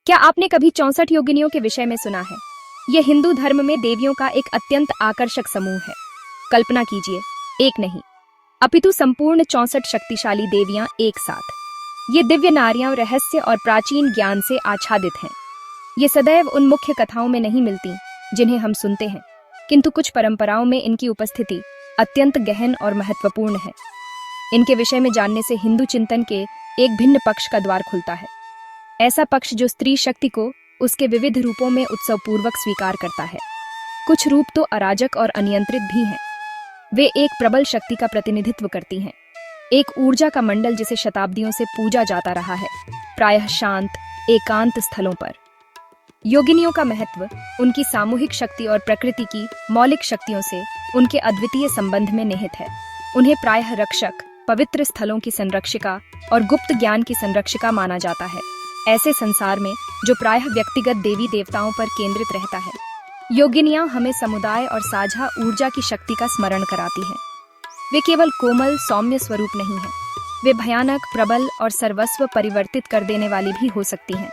क्या आपने कभी 64 योगिनियों के विषय में सुना है? यह हिंदू धर्म में देवियों का एक अत्यंत आकर्षक समूह है। कल्पना कीजिए, एक नहीं अपितु संपूर्ण 64 शक्तिशाली देवियां एक साथ। ये दिव्य नारियां रहस्य और प्राचीन ज्ञान से आच्छादित हैं। ये सदैव उन मुख्य कथाओं में नहीं मिलती जिन्हें हम सुनते हैं, किंतु कुछ परंपराओं में इनकी उपस्थिति अत्यंत गहन और महत्वपूर्ण है। इनके विषय में जानने से हिंदू चिंतन के एक भिन्न पक्ष का द्वार खुलता है। ऐसा पक्ष जो स्त्री शक्ति को उसके विविध रूपों में उत्सवपूर्वक स्वीकार करता है। कुछ रूप तो अराजक और अनियंत्रित भी हैं। वे एक प्रबल शक्ति का प्रतिनिधित्व करती हैं, एक ऊर्जा का मंडल जिसे शताब्दियों से पूजा जाता रहा है, प्रायः शांत एकांत स्थलों पर। योगिनियों का महत्व उनकी सामूहिक शक्ति और प्रकृति की मौलिक शक्तियों से उनके अद्वितीय संबंध में निहित है। उन्हें प्रायः रक्षक, पवित्र स्थलों की संरक्षिका और गुप्त ज्ञान की संरक्षिका माना जाता है, ऐसे संसार में जो प्रायः व्यक्तिगत देवी देवताओं पर केंद्रित रहता है। योगिनियां हमें समुदाय और साझा ऊर्जा की शक्ति का स्मरण कराती हैं। वे केवल कोमल सौम्य स्वरूप नहीं हैं, वे भयानक, प्रबल और सर्वस्व परिवर्तित कर देने वाली भी हो सकती हैं।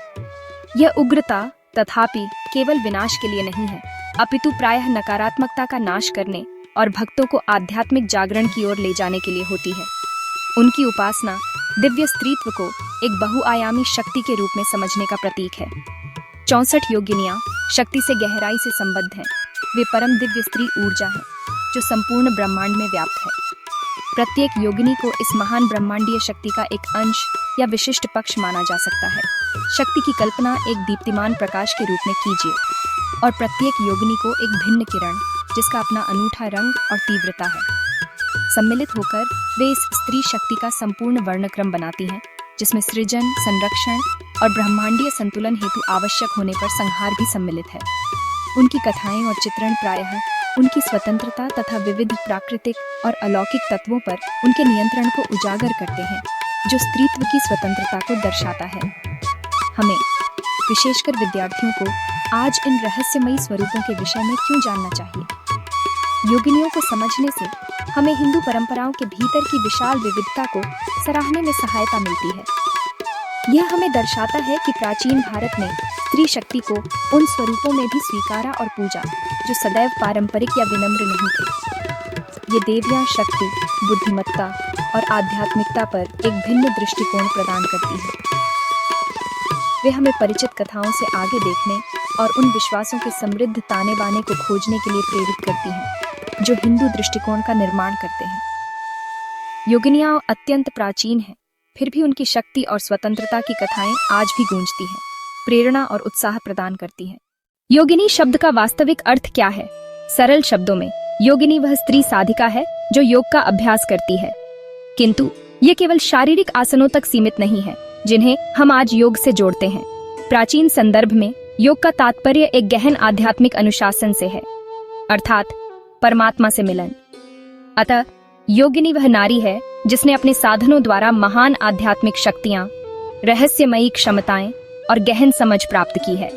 यह उग्रता तथापि केवल विनाश के लिए नहीं है, अपितु प्रायः नकारात्मकता का नाश करने और भक्तों को आध्यात्मिक जागरण की ओर ले जाने के लिए होती है। उनकी उपासना दिव्य स्त्रीत्व को एक बहुआयामी शक्ति के रूप में समझने का प्रतीक है। 64 योगिनियां शक्ति से गहराई से संबद्ध हैं। वे परम दिव्य स्त्री ऊर्जा हैं जो संपूर्ण ब्रह्मांड में व्याप्त है। प्रत्येक योगिनी को इस महान ब्रह्मांडीय शक्ति का एक अंश या विशिष्ट पक्ष माना जा सकता है। शक्ति की कल्पना एक दीप्तिमान प्रकाश के रूप में कीजिए और प्रत्येक योगिनी को एक भिन्न किरण जिसका अपना अनूठा रंग और तीव्रता है। सम्मिलित होकर वे इस स्त्री शक्ति का संपूर्ण वर्णक्रम बनाती हैं, जिसमें सृजन, संरक्षण और ब्रह्मांडीय संतुलन हेतु आवश्यक होने पर संहार भी सम्मिलित है। उनकी कथाएं और चित्रण प्रायः उनकी स्वतंत्रता तथा विविध प्राकृतिक और अलौकिक तत्वों पर उनके नियंत्रण को उजागर करते हैं, जो स्त्रीत्व की स्वतंत्रता को दर्शाता है। हमें, विशेषकर विद्यार्थियों को, आज इन रहस्यमयी स्वरूपों के विषय में क्यों जानना चाहिए? योगिनियों को समझने से हमें हिंदू परंपराओं के भीतर की विशाल विविधता को सराहने में सहायता मिलती है। यह हमें दर्शाता है कि प्राचीन भारत ने स्त्री शक्ति को उन स्वरूपों में भी स्वीकारा और पूजा जो सदैव पारंपरिक या विनम्र नहीं थे। ये देवियां शक्ति, बुद्धिमत्ता और आध्यात्मिकता पर एक भिन्न दृष्टिकोण प्रदान करती है। वे हमें परिचित कथाओं से आगे देखने और उन विश्वासों के समृद्ध ताने बाने को खोजने के लिए प्रेरित करती हैं जो हिंदू दृष्टिकोण का निर्माण करते हैं। योगिनियां अत्यंत प्राचीन हैं, फिर भी उनकी शक्ति और स्वतंत्रता की कथाएं आज भी गूंजती हैं, प्रेरणा और उत्साह प्रदान करती हैं। योगिनी शब्द का वास्तविक अर्थ क्या है? सरल शब्दों में, योगिनी वह स्त्री साधिका है जो योग का अभ्यास करती है। किंतु ये केवल शारीरिक आसनों तक सीमित नहीं है जिन्हें हम आज योग से जोड़ते हैं। प्राचीन संदर्भ में योग का तात्पर्य एक गहन आध्यात्मिक अनुशासन से है, अर्थात परमात्मा से मिलन। अतः योगिनी वह नारी है जिसने अपने साधनों द्वारा महान आध्यात्मिक शक्तियां, रहस्यमयी क्षमताएं और गहन समझ प्राप्त की है।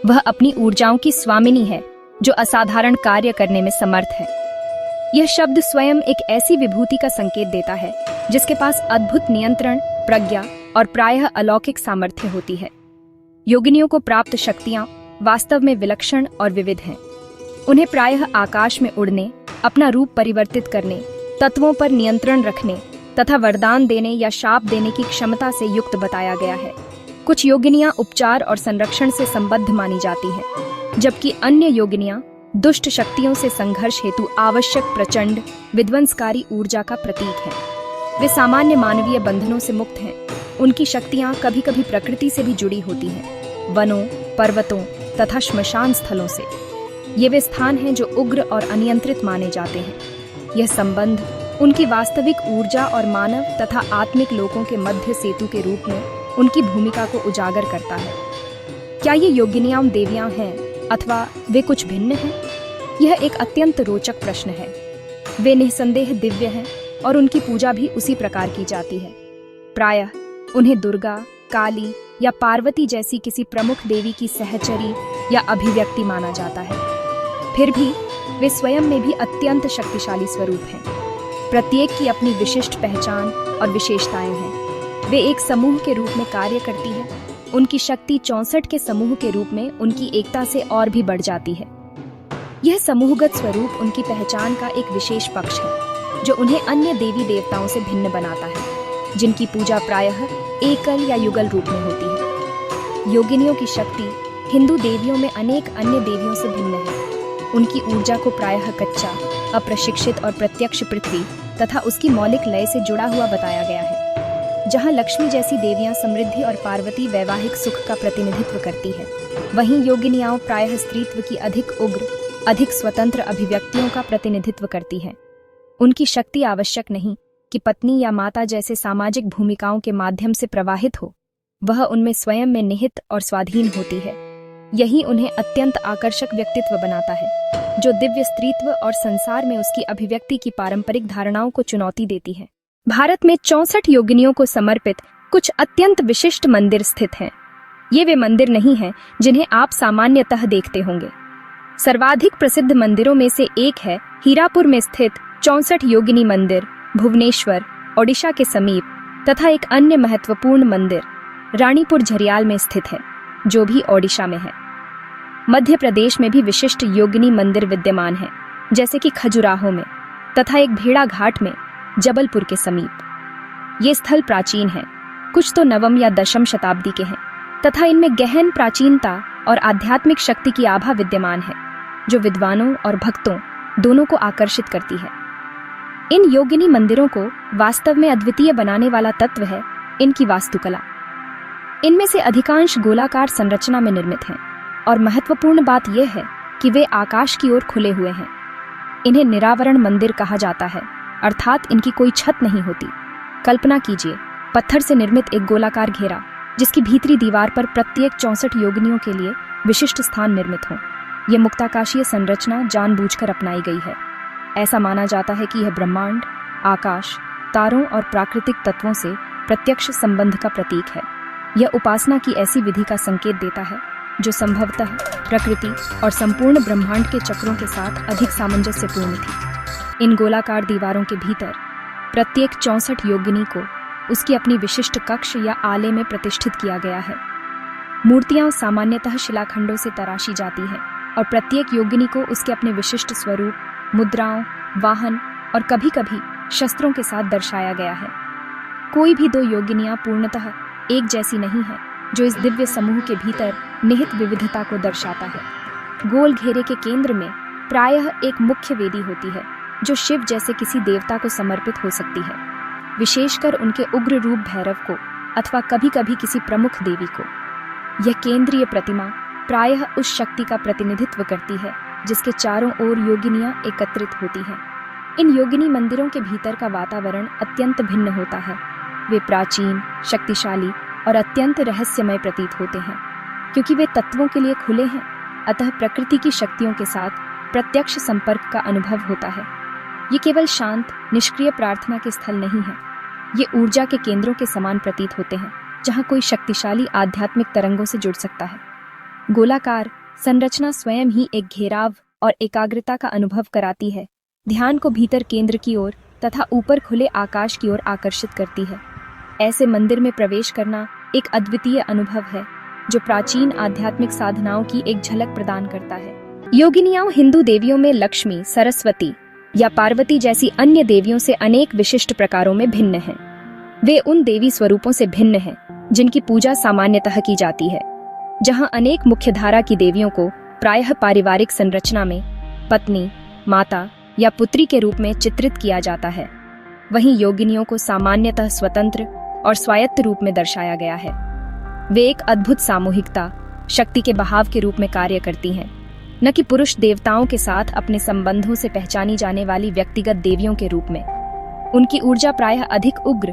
वह अपनी ऊर्जाओं की स्वामिनी है जो असाधारण कार्य करने में समर्थ है। यह शब्द स्वयं एक ऐसी विभूति का संकेत देता है जिसके पास अद्भुत नियंत्रण, प्रज्ञा और प्रायः अलौकिक सामर्थ्य होती है। योगिनियों को प्राप्त शक्तियां वास्तव में विलक्षण और विविध हैं। उन्हें प्रायः आकाश में उड़ने, अपना रूप परिवर्तित करने, तत्वों पर नियंत्रण रखने तथा वरदान देने या शाप देने की क्षमता से युक्त बताया गया है। कुछ योगिनियां उपचार और संरक्षण से संबद्ध मानी जाती हैं, जबकि अन्य योगिनियां दुष्ट शक्तियों से संघर्ष हेतु आवश्यक प्रचंड विध्वंसकारी ऊर्जा का प्रतीक हैं। वे सामान्य मानवीय बंधनों से मुक्त हैं। उनकी शक्तियां कभी कभी प्रकृति से भी जुड़ी होती हैं, वनों, पर्वतों तथा श्मशान स्थलों से। ये वे स्थान हैं जो उग्र और अनियंत्रित माने जाते हैं। यह संबंध उनकी वास्तविक ऊर्जा और मानव तथा आत्मिक लोकों के मध्य सेतु के रूप में उनकी भूमिका को उजागर करता है। क्या ये योगिनियां देवियां हैं अथवा वे कुछ भिन्न हैं? यह एक अत्यंत रोचक प्रश्न है। वे निसंदेह दिव्य हैं और उनकी पूजा भी उसी प्रकार की जाती है। प्रायः उन्हें दुर्गा, काली या पार्वती जैसी किसी प्रमुख देवी की सहचरी या अभिव्यक्ति माना जाता है। फिर भी वे स्वयं में भी अत्यंत शक्तिशाली स्वरूप हैं। प्रत्येक की अपनी विशिष्ट पहचान और विशेषताएं हैं। वे एक समूह के रूप में कार्य करती है, उनकी शक्ति 64 के समूह के रूप में उनकी एकता से और भी बढ़ जाती है। यह समूहगत स्वरूप उनकी पहचान का एक विशेष पक्ष है, जो उन्हें अन्य देवी देवताओं से भिन्न बनाता है, जिनकी पूजा प्रायः एकल या युगल रूप में होती है। योगिनियों की शक्ति हिंदू देवियों में अनेक अन्य देवियों से भिन्न है। उनकी ऊर्जा को प्रायः कच्चा, अप्रशिक्षित और प्रत्यक्ष पृथ्वी तथा उसकी मौलिक लय से जुड़ा हुआ बताया गया है। जहाँ लक्ष्मी जैसी देवियाँ समृद्धि और पार्वती वैवाहिक सुख का प्रतिनिधित्व करती है, वहीं योगिनियाँ प्रायः स्त्रीत्व की अधिक उग्र, अधिक स्वतंत्र अभिव्यक्तियों का प्रतिनिधित्व करती हैं। उनकी शक्ति आवश्यक नहीं कि पत्नी या माता जैसे सामाजिक भूमिकाओं के माध्यम से प्रवाहित हो, वह उनमें स्वयं में निहित और स्वाधीन होती है। यही उन्हें अत्यंत आकर्षक व्यक्तित्व बनाता है, जो दिव्य स्त्रीत्व और संसार में उसकी अभिव्यक्ति की पारंपरिक धारणाओं को चुनौती देती है। भारत में 64 योगिनियों को समर्पित कुछ अत्यंत विशिष्ट मंदिर स्थित हैं। ये वे मंदिर नहीं हैं जिन्हें आप सामान्यतः देखते होंगे। सर्वाधिक प्रसिद्ध मंदिरों में से एक है हीरापुर में स्थित 64 योगिनी मंदिर, भुवनेश्वर, ओडिशा के समीप, तथा एक अन्य महत्वपूर्ण मंदिर रानीपुर झरियाल में स्थित है, जो भी ओडिशा में है। मध्य प्रदेश में भी विशिष्ट योगिनी मंदिर विद्यमान हैं, जैसे कि खजुराहो में तथा एक भेड़ा घाट में जबलपुर के समीप। ये स्थल प्राचीन हैं, कुछ तो 9वीं या 10वीं शताब्दी के हैं, तथा इनमें गहन प्राचीनता और आध्यात्मिक शक्ति की आभा विद्यमान है, जो विद्वानों और भक्तों दोनों को आकर्षित करती है। इन योगिनी मंदिरों को वास्तव में अद्वितीय बनाने वाला तत्व है इनकी वास्तुकला। इनमें से अधिकांश गोलाकार संरचना में निर्मित हैं, और महत्वपूर्ण बात यह है कि वे आकाश की ओर खुले हुए हैं। इन्हें निरावरण मंदिर कहा जाता है, अर्थात इनकी कोई छत नहीं होती। कल्पना कीजिए, पत्थर से निर्मित एक गोलाकार घेरा, जिसकी भीतरी दीवार पर प्रत्येक 64 योगिनियों के लिए विशिष्ट स्थान निर्मित हो। यह मुक्ताकाशीय संरचना जानबूझकर अपनाई गई है। ऐसा माना जाता है कि यह ब्रह्मांड, आकाश, तारों और प्राकृतिक तत्वों से प्रत्यक्ष संबंध का प्रतीक है। यह उपासना की ऐसी विधि का संकेत देता है जो संभवतः प्रकृति और संपूर्ण ब्रह्मांड के चक्रों के साथ अधिक सामंजस्यपूर्ण थी। इन गोलाकार दीवारों के भीतर प्रत्येक 64 योगिनी को उसकी अपनी विशिष्ट कक्ष या आलय में प्रतिष्ठित किया गया है। मूर्तियां सामान्यतः शिलाखंडों से तराशी जाती हैं, और प्रत्येक योगिनी को उसके अपने विशिष्ट स्वरूप, मुद्राओं, वाहन और कभी-कभी शस्त्रों के साथ दर्शाया गया है। कोई भी दो योगिनियां पूर्णतः एक जैसी नहीं है, जो इस दिव्य समूह के भीतर निहित विविधता को दर्शाता है। गोल घेरे के केंद्र में प्रायः एक मुख्य वेदी होती है, जो शिव जैसे किसी देवता को समर्पित हो सकती है, विशेषकर उनके उग्र रूप भैरव को अथवा कभी-कभी किसी प्रमुख देवी को। यह केंद्रीय प्रतिमा प्रायः उस शक्ति का प्रतिनिधित्व करती है जिसके चारों ओर योगिनियां एकत्रित होती हैं। इन योगिनी मंदिरों के भीतर का वातावरण अत्यंत भिन्न होता है। वे प्राचीन, शक्तिशाली और अत्यंत रहस्यमय प्रतीत होते हैं, क्योंकि वे तत्वों के लिए खुले हैं। अतः प्रकृति की शक्तियों के साथ प्रत्यक्ष संपर्क का अनुभव होता है। ये केवल शांत, निष्क्रिय प्रार्थना के स्थल नहीं है। ये ऊर्जा के केंद्रों के समान प्रतीत होते हैं, जहाँ कोई शक्तिशाली आध्यात्मिक तरंगों से जुड़ सकता है। गोलाकार संरचना स्वयं ही एक घेराव और एकाग्रता का अनुभव कराती है, ध्यान को भीतर केंद्र की ओर तथा ऊपर खुले आकाश की ओर आकर्षित करती है। ऐसे मंदिर में प्रवेश करना एक अद्वितीय अनुभव है, जो प्राचीन आध्यात्मिक साधनाओं की एक झलक प्रदान करता है। योगिनियाँ हिंदू देवियों में लक्ष्मी, सरस्वती या पार्वती जैसी अन्य देवियों से अनेक विशिष्ट प्रकारों में भिन्न हैं। वे उन देवी स्वरूपों से भिन्न हैं जिनकी पूजा सामान्यतः की जाती है, जहां अनेक मुख्यधारा की देवियों को प्रायः पारिवारिक संरचना में पत्नी, माता या पुत्री के रूप में चित्रित किया जाता है। वहीं योगिनियों को सामान्यतः स्वतंत्र और स्वायत्त रूप में दर्शाया गया है। वे एक अद्भुत सामूहिकता, शक्ति के बहाव के रूप में कार्य करती हैं, न कि पुरुष देवताओं के साथ अपने संबंधों से पहचानी जाने वाली व्यक्तिगत देवियों के रूप में। उनकी ऊर्जा प्रायः अधिक उग्र,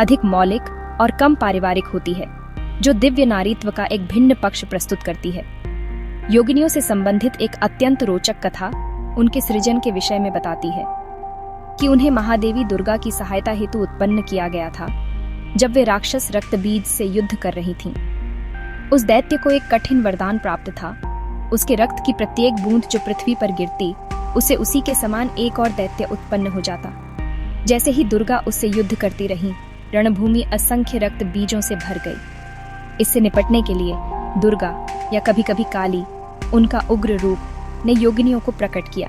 अधिक मौलिक और कम पारिवारिक होती है, जो दिव्य नारीत्व का एक भिन्न पक्ष प्रस्तुत करती है। योगिनियों से संबंधित एक अत्यंत रोचक कथा उनके सृजन के विषय में बताती है कि उन्हें महादेवी दुर्गा की सहायता हेतु उत्पन्न किया गया था, जब वे राक्षस रक्तबीज से युद्ध कर रही थीं। उस दैत्य को एक कठिन वरदान प्राप्त था। उसके रक्त की प्रत्येक बूंद जो पृथ्वी पर गिरती, उसे उसी के समान एक और दैत्य उत्पन्न हो जाता। जैसे ही दुर्गा उससे युद्ध करती रही, रणभूमि असंख्य रक्त बीजों से भर गई। इससे निपटने के लिए दुर्गा या कभी कभी काली, उनका उग्र रूप, ने योगिनियों को प्रकट किया।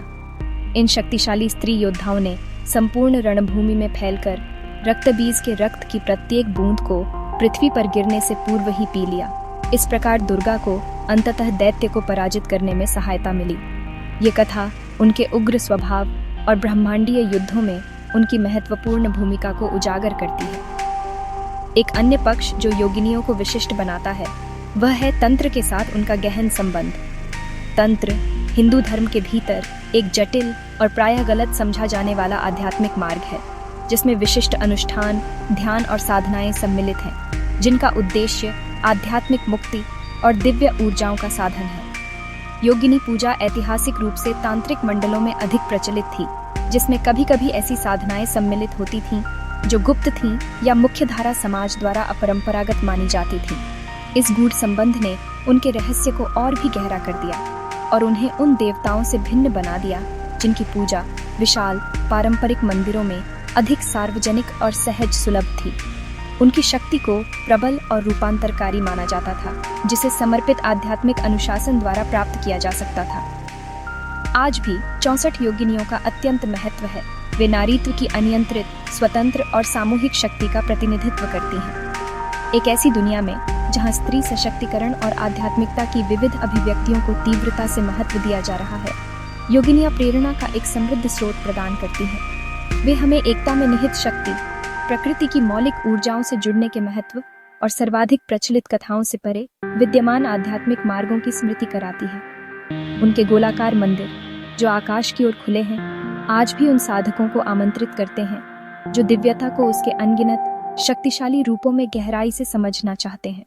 इन शक्तिशाली स्त्री योद्धाओं ने संपूर्ण रणभूमि में फैलकर रक्तबीज के रक्त की प्रत्येक बूंद को पृथ्वी पर गिरने से पूर्व ही पी लिया। इस प्रकार दुर्गा को अंततः दैत्य को पराजित करने में सहायता मिली। ये कथा उनके उग्र स्वभाव और ब्रह्मांडीय युद्धों में उनकी महत्वपूर्ण भूमिका को उजागर करती है। एक अन्य पक्ष जो योगिनियों को विशिष्ट बनाता है वह है तंत्र के साथ उनका गहन संबंध। तंत्र हिंदू धर्म के भीतर एक जटिल और प्रायः गलत समझा जाने वाला आध्यात्मिक मार्ग है, जिसमें विशिष्ट अनुष्ठान, ध्यान और साधनाएं सम्मिलित हैं, जिनका उद्देश्य आध्यात्मिक मुक्ति और दिव्य ऊर्जाओं का साधन है। योगिनी पूजा ऐतिहासिक रूप से तांत्रिक मंडलों में अधिक प्रचलित थी, जिसमें कभी कभी ऐसी साधनाएं सम्मिलित होती थीं जो गुप्त थीं या मुख्यधारा समाज द्वारा अपरंपरागत मानी जाती थीं। इस गूढ़ संबंध ने उनके रहस्य को और भी गहरा कर दिया और उन्हें उन देवताओं से भिन्न बना दिया जिनकी पूजा विशाल पारंपरिक मंदिरों में अधिक सार्वजनिक और सहज सुलभ थी। उनकी शक्ति को प्रबल और रूपांतरकारी माना जाता था, जिसे समर्पित आध्यात्मिक अनुशासन द्वारा प्राप्त किया जा सकता था। आज भी 64 योगिनियों का अत्यंत महत्व है। वे नारीत्व की अनियंत्रित, स्वतंत्र और सामूहिक शक्ति का प्रतिनिधित्व करती हैं। एक ऐसी दुनिया में जहां स्त्री सशक्तिकरण और आध्यात्मिकता की विविध अभिव्यक्तियों को तीव्रता से महत्व दिया जा रहा है, योगिनियां प्रेरणा का एक समृद्ध स्रोत प्रदान करती हैं। वे हमें एकता में निहित शक्ति, प्रकृति की मौलिक ऊर्जाओं से जुड़ने के महत्व और सर्वाधिक प्रचलित कथाओं से परे विद्यमान आध्यात्मिक मार्गों की स्मृति कराती है। उनके गोलाकार मंदिर, जो आकाश की ओर खुले हैं, आज भी उन साधकों को आमंत्रित करते हैं जो दिव्यता को उसके अनगिनत शक्तिशाली रूपों में गहराई से समझना चाहते हैं।